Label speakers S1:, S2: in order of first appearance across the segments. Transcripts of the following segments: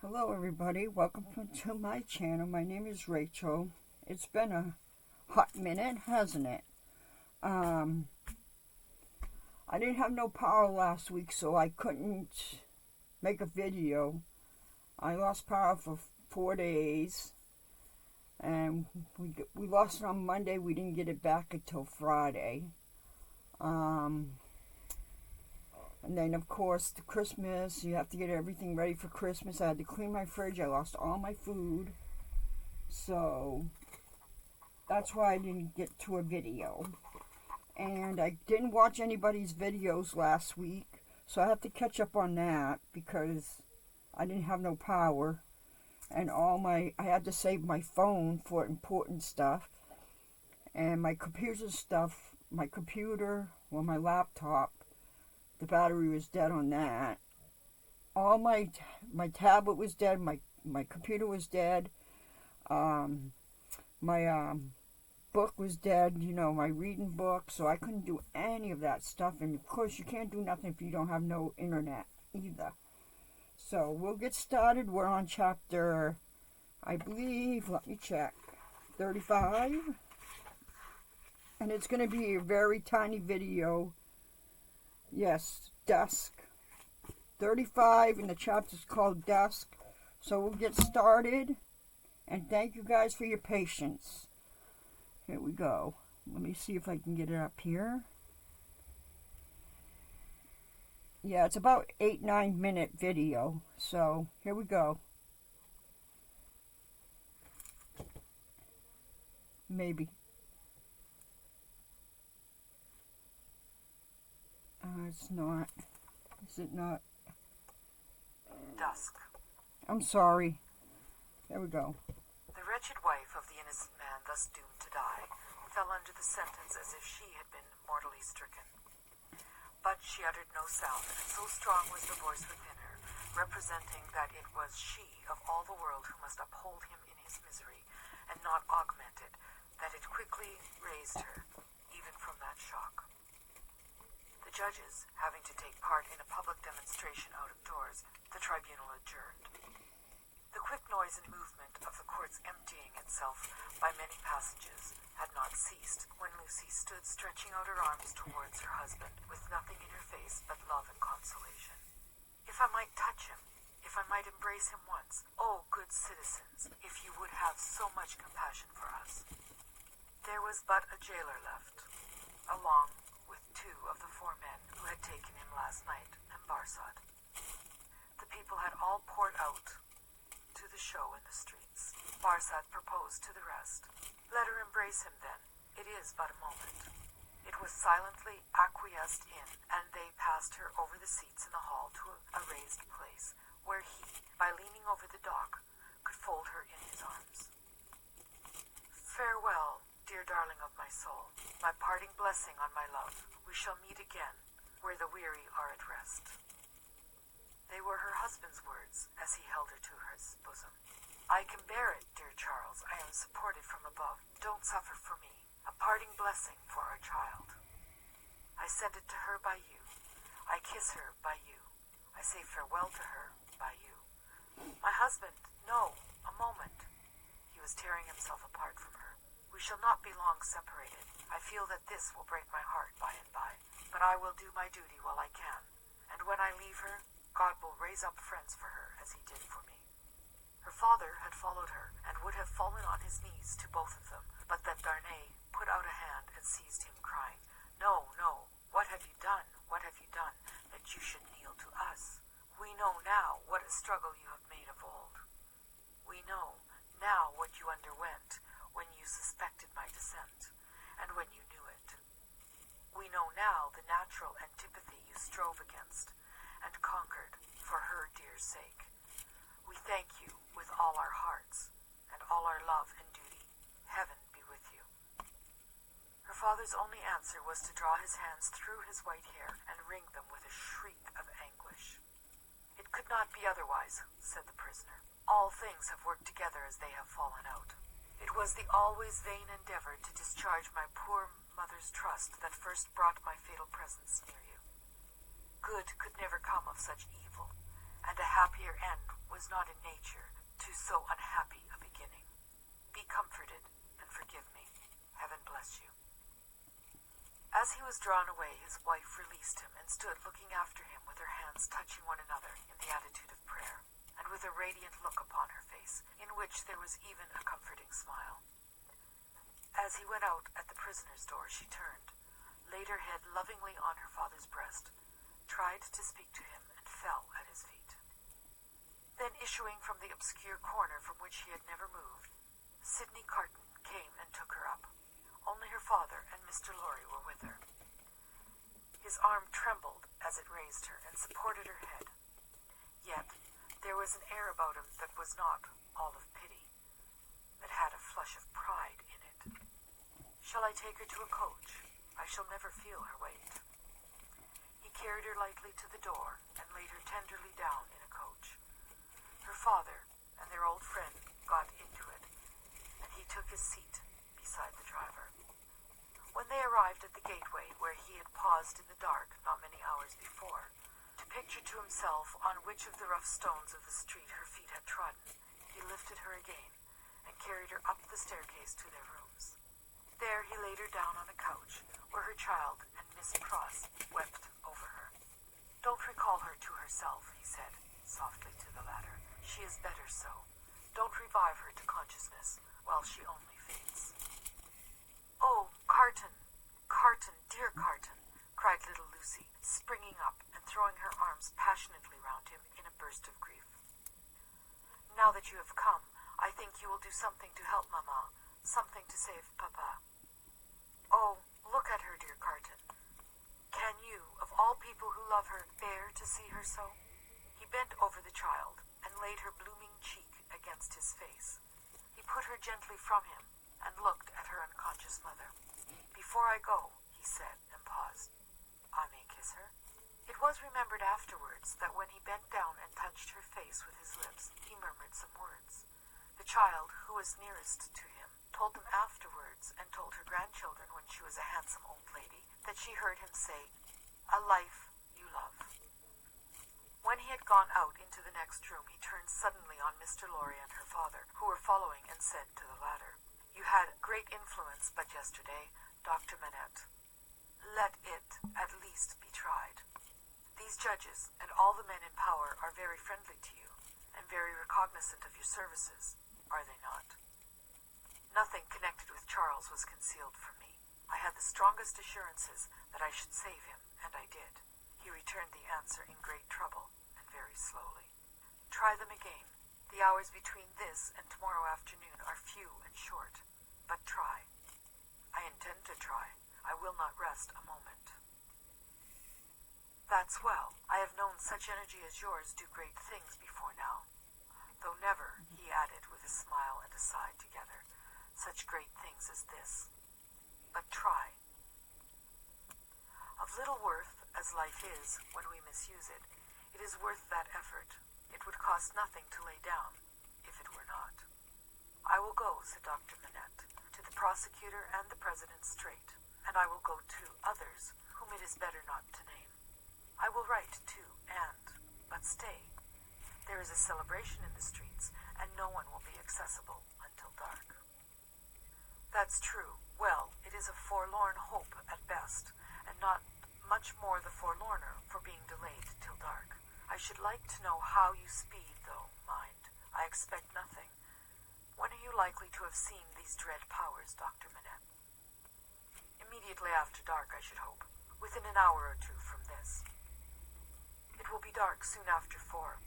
S1: Hello everybody, welcome to my channel. My name is Rachel. It's been a hot minute, hasn't it? I didn't have no power last week, so I couldn't make a video. I lost power for 4 days, and we lost it on Monday. We didn't get it back until Friday. And then, of course, the Christmas, you have to get everything ready for Christmas. I had to clean my fridge. I lost all my food. So, that's why I didn't get to a video. And I didn't watch anybody's videos last week. So, I have to catch up on that because I didn't have no power. And I had to save my phone for important stuff. And my computer stuff, my laptop, the battery was dead on that. All my tablet was dead. My computer was dead. My book was dead. You know, my reading book. So I couldn't do any of that stuff. And of course, you can't do nothing if you don't have no internet either. So we'll get started. We're on chapter, I believe. Let me check. 35. And it's going to be a very tiny video. Yes, DUSK. 35, and the chapter's called DUSK. So we'll get started. And thank you guys for your patience. Here we go. Let me see if I can get it up here. Yeah, it's about 8-9 minute video. So here we go. Maybe. It's not. Is it not?
S2: Dusk.
S1: I'm sorry. There we go.
S2: The wretched wife of the innocent man thus doomed to die fell under the sentence as if she had been mortally stricken. But she uttered no sound, and so strong was the voice within her, representing that it was she of all the world who must uphold him in his misery, and not augment it, that it quickly raised her, even from that shock. The judges, having to take part in a public demonstration out of doors, the tribunal adjourned. The quick noise and movement of the court's emptying itself by many passages had not ceased when Lucy stood stretching out her arms towards her husband, with nothing in her face but love and consolation. If I might touch him, if I might embrace him once, oh, good citizens, if you would have so much compassion for us. There was but a jailer left, along with 2 of the 4 men who had taken him last night, and Barsad. The people had all poured out to the show in the streets. Barsad proposed to the rest. Let her embrace him then. It is but a moment. It was silently acquiesced in, and they passed her over the seats in the hall to a raised place, where he, by leaning over the dock, could fold her in his arms. Farewell, dear darling of my soul, my parting blessing on my love. We shall meet again, where the weary are at rest. They were her husband's words, as he held her to his bosom. I can bear it, dear Charles. I am supported from above. Don't suffer for me. A parting blessing for our child. I send it to her by you. I kiss her by you. I say farewell to her by you. My husband, no, a moment. He was tearing himself apart from her. We shall not be long separated. I feel that this will break my heart by and by, but I will do my duty while I can. And when I leave her, God will raise up friends for her as he did for me. Her father had followed her, and would have fallen on his knees to both of them, but that Darnay put out a hand and seized him, crying, No, no, what have you done? What have you done, that you should kneel to us? We know now what a struggle you have made of old. We know now what you underwent when you suspected my descent, and when you knew it. We know now the natural antipathy you strove against, and conquered for her dear sake. We thank you with all our hearts, and all our love and duty. Heaven be with you. Her father's only answer was to draw his hands through his white hair and wring them with a shriek of anguish. It could not be otherwise, said the prisoner. All things have worked together as they have fallen out. It was the always vain endeavor to discharge my poor mother's trust that first brought my fatal presence near you. Good could never come of such evil, and a happier end was was not in nature to so unhappy a beginning. Be comforted and forgive me. Heaven bless you." As he was drawn away, his wife released him and stood looking after him with her hands touching one another in the attitude of prayer, and with a radiant look upon her face, in which there was even a comforting smile. As he went out at the prisoner's door, she turned, laid her head lovingly on her father's breast, tried to speak to him, and fell at his feet. Then, issuing from the obscure corner from which he had never moved, Sidney Carton came and took her up. Only her father and Mr. Lorry were with her. His arm trembled as it raised her and supported her head. Yet there was an air about him that was not all of pity, that had a flush of pride in it. "Shall I take her to a coach? I shall never feel her weight." He carried her lightly to the door and laid her tenderly down in a coach. Her father and their old friend got into it, and he took his seat beside the driver. When they arrived at the gateway where he had paused in the dark not many hours before, to picture to himself on which of the rough stones of the street her feet had trodden, he lifted her again and carried her up the staircase to their rooms. There he laid her down on a couch where her child and Miss Pross wept over her. "Don't recall her to herself," he said softly to the latter. "She is better so. Don't revive her to consciousness while she only faints." "Oh, Carton, Carton, dear Carton," cried little Lucy, springing up and throwing her arms passionately round him in a burst of grief. "Now that you have come, I think you will do something to help Mamma, something to save Papa. Oh, look at her, dear Carton. Can you, of all people who love her, bear to see her so?" He bent over the child and laid her blooming cheek against his face. He put her gently from him and looked at her unconscious mother. "Before I go," he said, and paused, "I may kiss her?" It was remembered afterwards that when he bent down and touched her face with his lips, he murmured some words. The child, who was nearest to him, told them afterwards, and told her grandchildren when she was a handsome old lady, that she heard him say, "A life you love." When he had gone out into the next room, he turned suddenly on Mr. Lorry and her father, who were following, and said to the latter, "You had great influence but yesterday, Dr. Manette. Let it at least be tried. These judges and all the men in power are very friendly to you, and very recognizant of your services, are they not? Nothing connected with Charles was concealed from me. I had the strongest assurances that I should save him, and I did." He returned the answer in great trouble, and very slowly. "Try them again. The hours between this and tomorrow afternoon are few and short, but try." "I intend to try. I will not rest a moment." "That's well. I have known such energy as yours do great things before now. Though never," he added with a smile and a sigh together, "such great things as this. But try. Of little worth as life is when we misuse it, it is worth that effort. It would cost nothing to lay down, if it were not." "I will go," said Dr. Manette, "to the prosecutor and the president straight, and I will go to others whom it is better not to name. I will write, too, but stay. There is a celebration in the streets, and no one will be accessible until dark." "That's true. Well, it is a forlorn hope at best, and not much more the forlorner for being delayed till dark. I should like to know how you speed, though, mind. I expect nothing. When are you likely to have seen these dread powers, Dr. Manette?" "Immediately after dark, I should hope. Within an hour or two from this." "It will be dark soon after 4.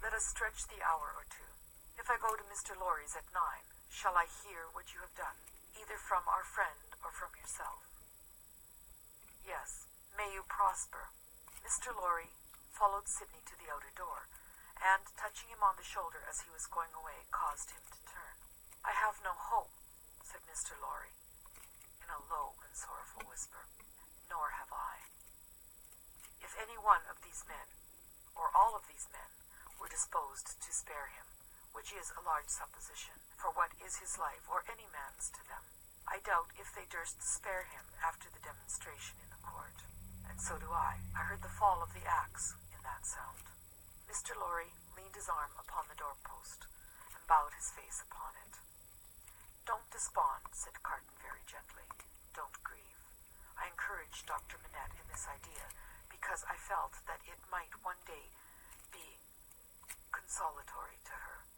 S2: Let us stretch the hour or two. If I go to Mr. Lorry's at 9, shall I hear what you have done, either from our friend or from yourself?" "Yes. May you prosper." Mr. Lorry followed Sidney to the outer door, and, touching him on the shoulder as he was going away, caused him to turn. "I have no hope," said Mr. Lorry, in a low and sorrowful whisper. "Nor have I. If any one of these men, or all of these men, were disposed to spare him, which is a large supposition, for what is his life or any man's to them, I doubt if they durst spare him after the demonstration in the court. And so do I. I heard the fall of the axe in that sound." Mr. Lorry leaned his his arm upon the doorpost and bowed his face upon it. "Don't despond," said Carton very gently. "Don't grieve. I encouraged Dr. Manette in this idea because I felt that it might one day be consolatory to her.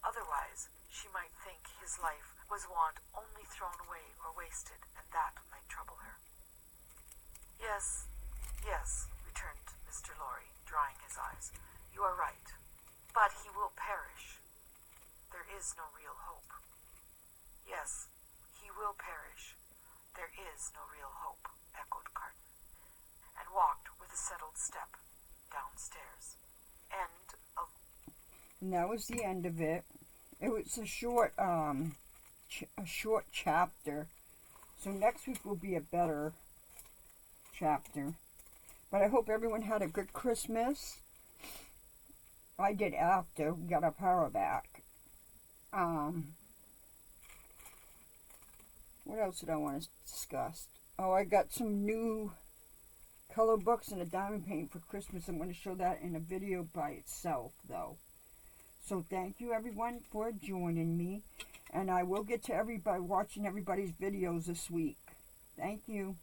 S2: Otherwise, she might think his life was want only thrown away or wasted, and that might trouble her." "Yes, yes," returned Mr. Lorry, drying his eyes. "You are right. But he will perish. There is no real hope." "Yes, he will perish. There is no real hope," echoed Carton, and walked with a settled step downstairs. End of.
S1: And that was the end of it. It was a short chapter. So next week will be a better chapter. But I hope everyone had a good Christmas. I did after we got our power back. What else did I want to discuss? Oh, I got some new color books and a diamond paint for Christmas. I'm going to show that in a video by itself, though. So thank you, everyone, for joining me. And I will get to everybody watching everybody's videos this week. Thank you.